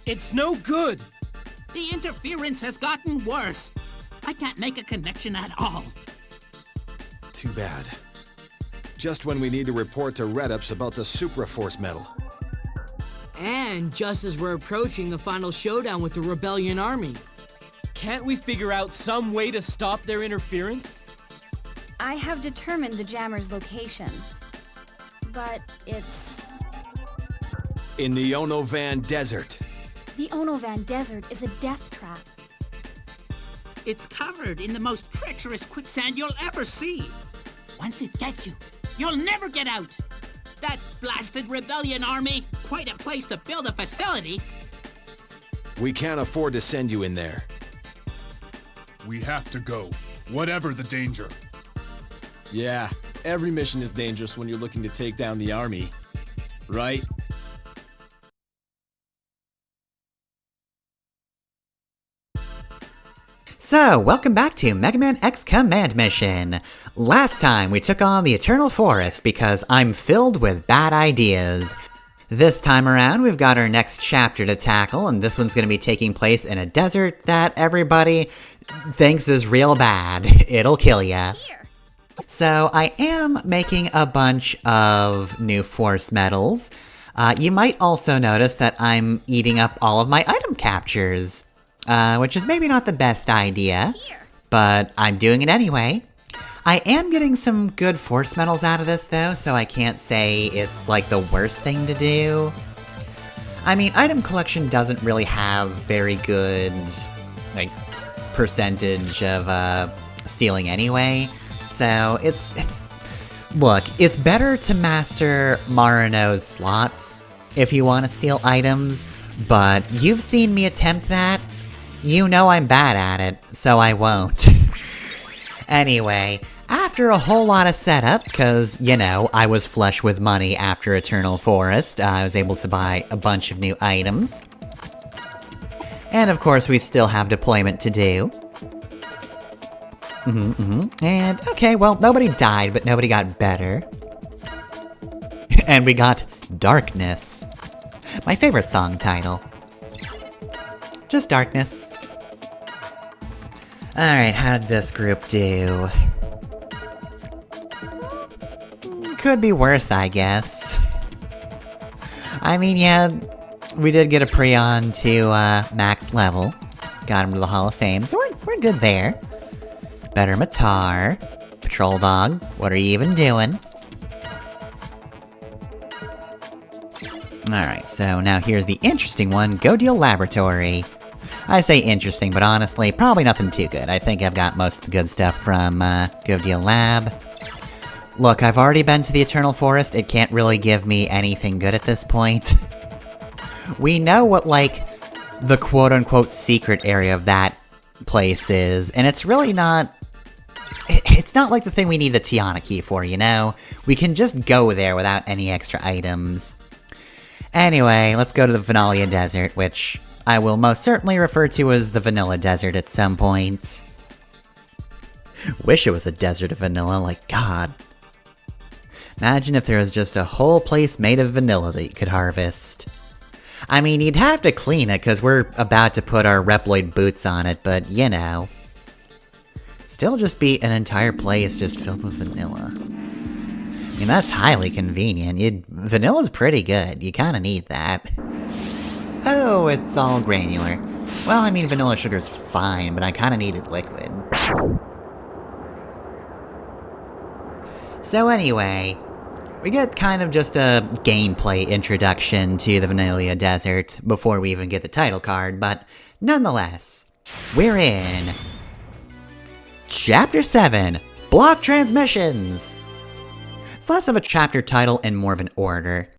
It's no good! The interference has gotten worse. I can't make a connection at all. Too bad. Just when we need to report to Redups about the Supraforce metal. And just as we're approaching the final showdown with the Rebellion Army. Can't we figure out some way to stop their interference? I have determined the jammer's location. But it's... in the Onovan Desert. The Onovan Desert is a death trap. It's covered in the most treacherous quicksand you'll ever see. Once it gets you, you'll never get out. That blasted Rebellion Army, quite a place to build a facility. We can't afford to send you in there. We have to go, whatever the danger. Yeah, every mission is dangerous when you're looking to take down the army. Right? So, welcome back to Mega Man X Command Mission. Last time we took on the Eternal Forest because I'm filled with bad ideas. This time around, we've got our next chapter to tackle, and this one's going to be taking place in a desert that everybody thinks is real bad. It'll kill ya. So, I am making a bunch of new force medals. You might also notice that I'm eating up all of my item captures. Which is maybe not the best idea, but I'm doing it anyway. I am getting some good force medals out of this though, so I can't say it's like the worst thing to do. I mean, item collection doesn't really have very good, like, percentage of, stealing anyway, so look, it's better to master Marino's slots if you want to steal items, but you've seen me attempt that. You know I'm bad at it, so I won't. Anyway, after a whole lot of setup, cause, you know, I was flush with money after Eternal Forest, I was able to buy a bunch of new items. And of course we still have deployment to do. And, okay, well, nobody died, but nobody got better. And we got Darkness. My favorite song title. Just Darkness. Alright, how did this group do? Could be worse, I guess. I mean, yeah, we did get a Prion to max level. Got him to the Hall of Fame, so we're good there. Better Matar. Patrol Dog, what are you even doing? Alright, so now here's the interesting one, Go Deal Laboratory. I say interesting, but honestly, probably nothing too good. I think I've got most of the good stuff from Go Deal Lab. Look, I've already been to the Eternal Forest, it can't really give me anything good at this point. We know what, like, the quote-unquote secret area of that place is, and it's really not... It's not like the thing we need the Tiana key for, you know? We can just go there without any extra items. Anyway, let's go to the Vanilla Desert, which I will most certainly refer to as the Vanilla Desert at some point. Wish it was a desert of vanilla, like God. Imagine if there was just a whole place made of vanilla that you could harvest. I mean, you'd have to clean it, because we're about to put our Reploid boots on it, but you know. Still just be an entire place just filled with vanilla. I mean, that's highly convenient. Vanilla's pretty good. You kinda need that. Oh, it's all granular. Well, I mean, vanilla sugar's fine, but I kinda need it liquid. So anyway, we get kind of just a gameplay introduction to the Vanilla Desert before we even get the title card, but nonetheless, we're in... Chapter 7, Block Transmissions! It's less of a chapter title and more of an order.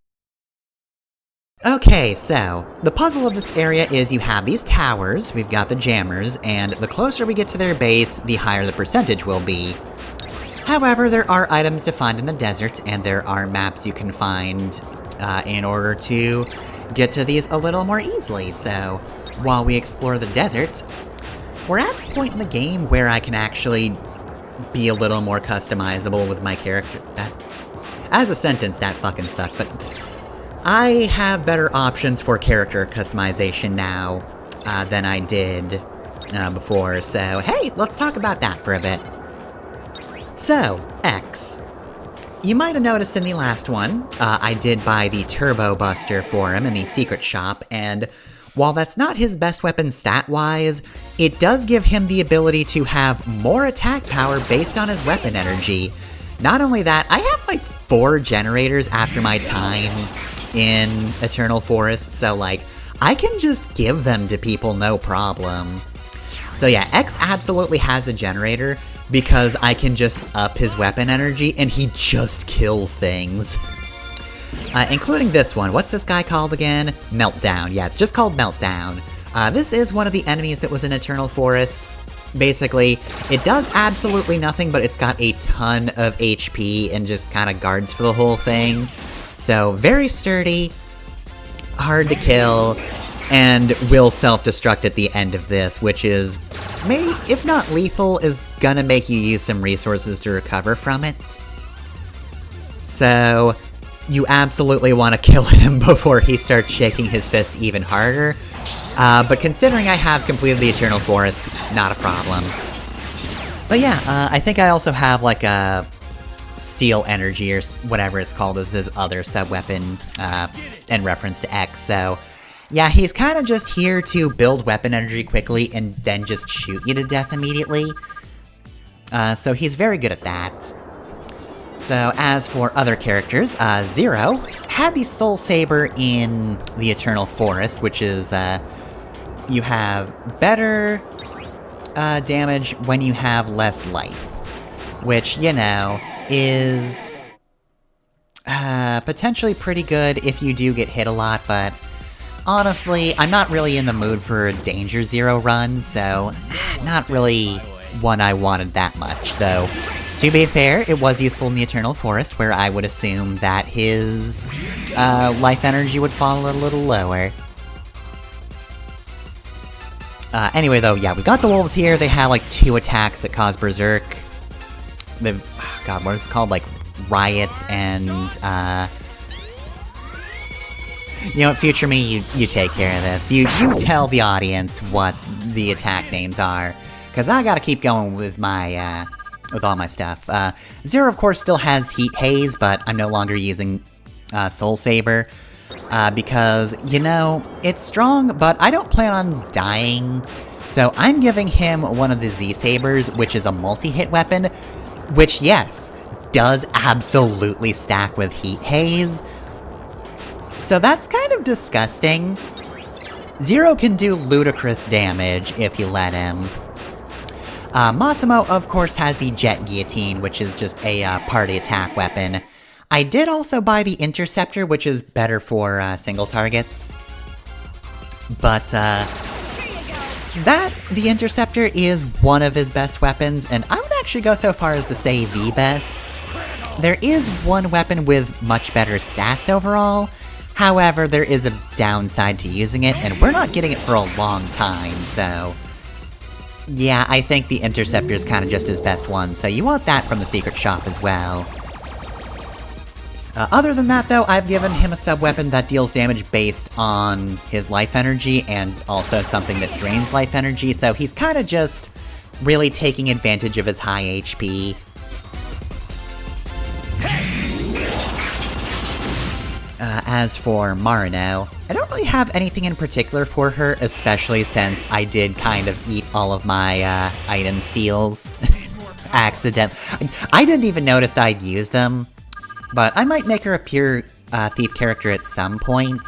Okay, so, the puzzle of this area is you have these towers, we've got the jammers, and the closer we get to their base, the higher the percentage will be. However, there are items to find in the desert, and there are maps you can find in order to get to these a little more easily, so while we explore the desert, we're at the point in the game where I can actually be a little more customizable with my character. As a sentence, that fucking sucked, but I have better options for character customization now than I did before, so hey, let's talk about that for a bit. So, X. You might have noticed in the last one, I did buy the Turbo Buster for him in the secret shop, and while that's not his best weapon stat-wise, it does give him the ability to have more attack power based on his weapon energy. Not only that, I have like 4 generators after my time in Eternal Forest, so like, I can just give them to people no problem. So yeah, X absolutely has a generator, because I can just up his weapon energy and he just kills things. Including this one. What's this guy called again? Meltdown. Yeah, it's just called Meltdown. This is one of the enemies that was in Eternal Forest. Basically, it does absolutely nothing, but it's got a ton of HP and just kind of guards for the whole thing. So, very sturdy, hard to kill, and will self-destruct at the end of this, which is, if not lethal, is gonna make you use some resources to recover from it. So, you absolutely want to kill him before he starts shaking his fist even harder. But considering I have completed the Eternal Forest, not a problem. But yeah, I think I also have like a Steel Energy or whatever it's called as his other sub-weapon in reference to X, so yeah, he's kind of just here to build weapon energy quickly and then just shoot you to death immediately. So he's very good at that. So as for other characters, Zero had the Soul Saber in the Eternal Forest, which is, you have better damage when you have less life. Which, you know, is potentially pretty good if you do get hit a lot, but honestly, I'm not really in the mood for a Danger Zero run, so not really one I wanted that much, though. To be fair, it was useful in the Eternal Forest, where I would assume that his life energy would fall a little lower. Anyway, though, yeah, we got the wolves here. They have, like, 2 attacks that cause Berserk. They've... God, what is it called? Like, Riots and, You know what, future me, you take care of this. You tell the audience what the attack names are, because I gotta keep going with my, with all my stuff. Zero, of course, still has Heat Haze, but I'm no longer using Soul Saber, because, you know, it's strong, but I don't plan on dying, so I'm giving him one of the Z-Sabers, which is a multi-hit weapon, which, yes, does absolutely stack with Heat Haze. So that's kind of disgusting. Zero can do ludicrous damage if you let him. Massimo, of course, has the Jet Guillotine, which is just a party attack weapon. I did also buy the Interceptor, which is better for single targets. But, the Interceptor is one of his best weapons, and I would actually go so far as to say the best. There is one weapon with much better stats overall. However, there is a downside to using it, and we're not getting it for a long time, so... yeah, I think the Interceptor is kind of just his best one, so you want that from the secret shop as well. Other than that, though, I've given him a sub-weapon that deals damage based on his life energy, and also something that drains life energy, so he's kind of just really taking advantage of his high HP. As for Marino, I don't really have anything in particular for her, especially since I did kind of eat all of my item steals. I didn't even notice that I'd used them, but I might make her a pure thief character at some point.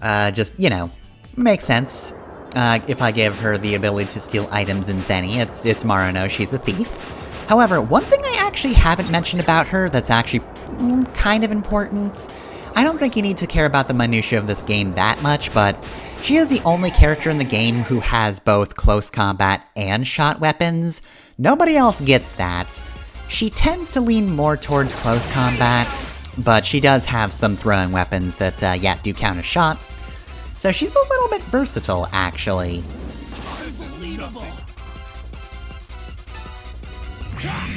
Just, you know, makes sense. If I give her the ability to steal items in Zenny, it's Marino, she's the thief. However, one thing I actually haven't mentioned about her that's actually kind of important, I don't think you need to care about the minutiae of this game that much, but she is the only character in the game who has both close combat and shot weapons. Nobody else gets that. She tends to lean more towards close combat, but she does have some throwing weapons that, yeah, do count as shot. So she's a little bit versatile, actually.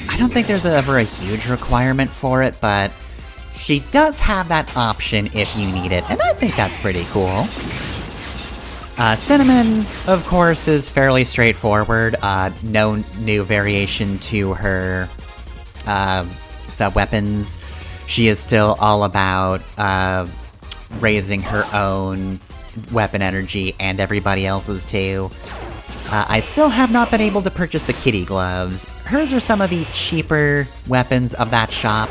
I don't think there's ever a huge requirement for it, but she does have that option if you need it, and I think that's pretty cool. Cinnamon, of course, is fairly straightforward. No new variation to her sub-weapons. She is still all about raising her own weapon energy and everybody else's too. I still have not been able to purchase the kitty gloves. Hers are some of the cheaper weapons of that shop,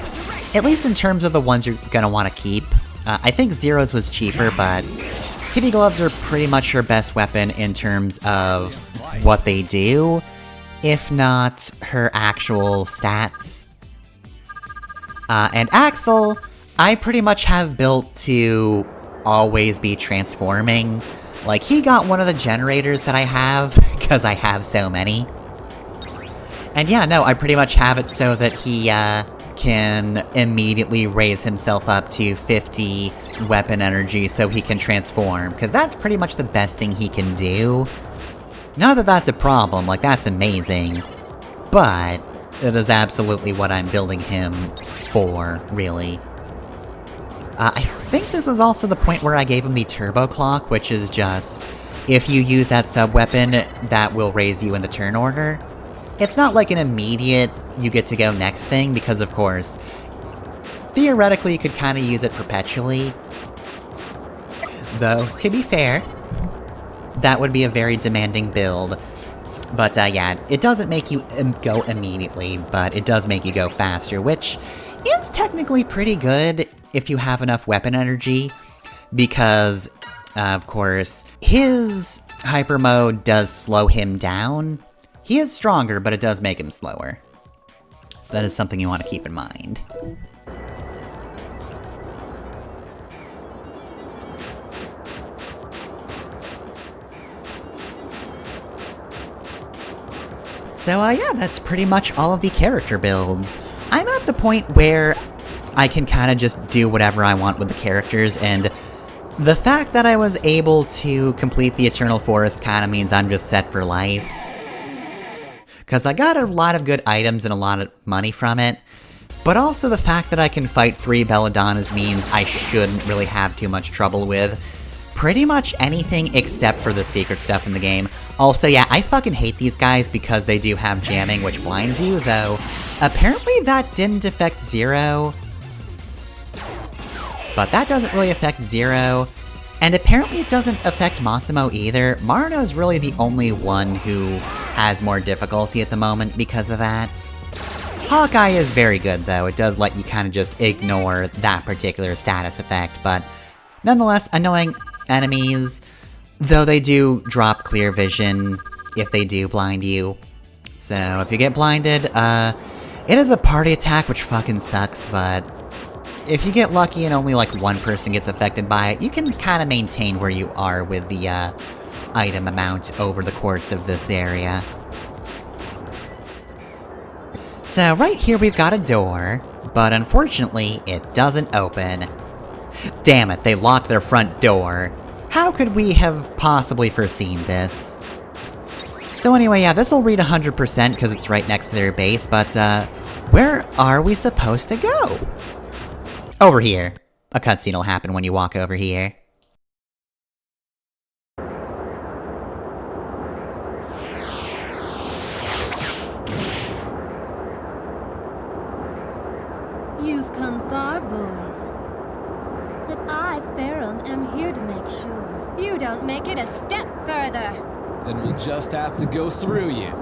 at least in terms of the ones you're gonna want to keep. I think Zero's was cheaper, but kitty gloves are pretty much her best weapon in terms of what they do, if not her actual stats. And Axel, I pretty much have built to always be transforming. Like, he got one of the generators that I have, because I have so many. And yeah, no, I pretty much have it so that he, can immediately raise himself up to 50 weapon energy so he can transform, because that's pretty much the best thing he can do. Not that that's a problem, like, that's amazing, but it is absolutely what I'm building him for, really. I think this is also the point where I gave him the turbo clock, which is just, if you use that sub-weapon, that will raise you in the turn order. It's not like an immediate, you get to go next thing, because of course, theoretically you could kind of use it perpetually. Though, to be fair, that would be a very demanding build. But yeah, it doesn't make you go immediately, but it does make you go faster, which is technically pretty good if you have enough weapon energy, because, of course, his hyper mode does slow him down. He is stronger, but it does make him slower. So that is something you want to keep in mind. So yeah, that's pretty much all of the character builds. I'm at the point where I can kind of just do whatever I want with the characters, and the fact that I was able to complete the Eternal Forest kind of means I'm just set for life. Because I got a lot of good items and a lot of money from it, but also the fact that I can fight 3 Belladonnas means I shouldn't really have too much trouble with pretty much anything except for the secret stuff in the game. Also, yeah, I fucking hate these guys because they do have jamming, which blinds you, though apparently that didn't affect Zero. But that doesn't really affect Zero, and apparently it doesn't affect Massimo either. Marino's really the only one who has more difficulty at the moment because of that. Hawkeye is very good, though. It does let you kind of just ignore that particular status effect, but nonetheless, annoying enemies, though they do drop clear vision if they do blind you. So if you get blinded, it is a party attack, which fucking sucks, but if you get lucky and only like one person gets affected by it, you can kind of maintain where you are with the item amount over the course of this area. So right here we've got a door, but unfortunately it doesn't open. Damn it, they locked their front door. How could we have possibly foreseen this? So anyway, yeah, this'll read 100% because it's right next to their base, but where are we supposed to go? Over here. A cutscene will happen when you walk over here. You've come far, boys. That I, Ferrum, am here to make sure you don't make it a step further. Then we'll just have to go through you.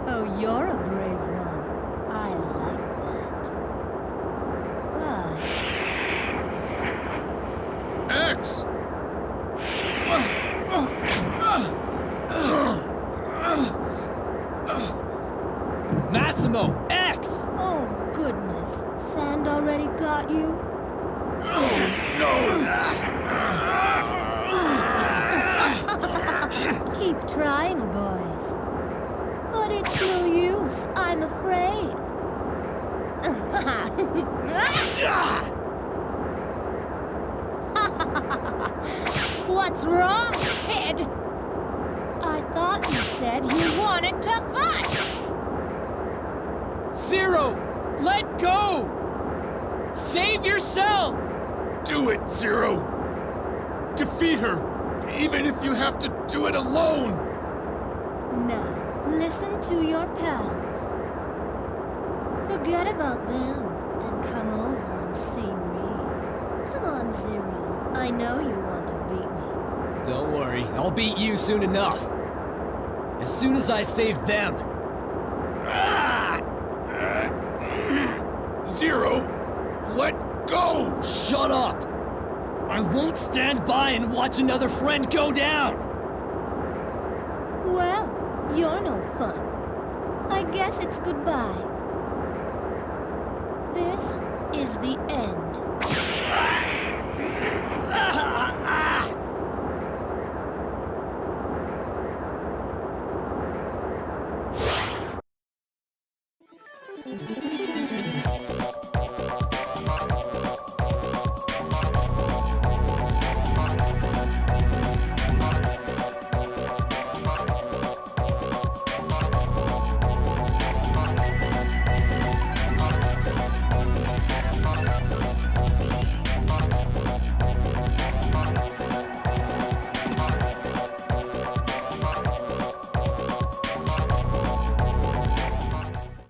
Oh, you're a brave one. I like that. X! Massimo, X! Oh, goodness. Sand already got you? Keep trying, boys. But it's no use, I'm afraid. What's wrong, kid? I thought you said you wanted to fight! Zero! Let go! Save yourself! Do it, Zero! Defeat her, even if you have to do it alone! Now, listen to your pals. Forget about them and come over and see me. Come on, Zero. I know you want to beat me. Don't worry, I'll beat you soon enough. As soon as I save them. Zero, let go! Shut up! I won't stand by and watch another friend go down! Well, you're no fun. I guess it's goodbye. This is the end.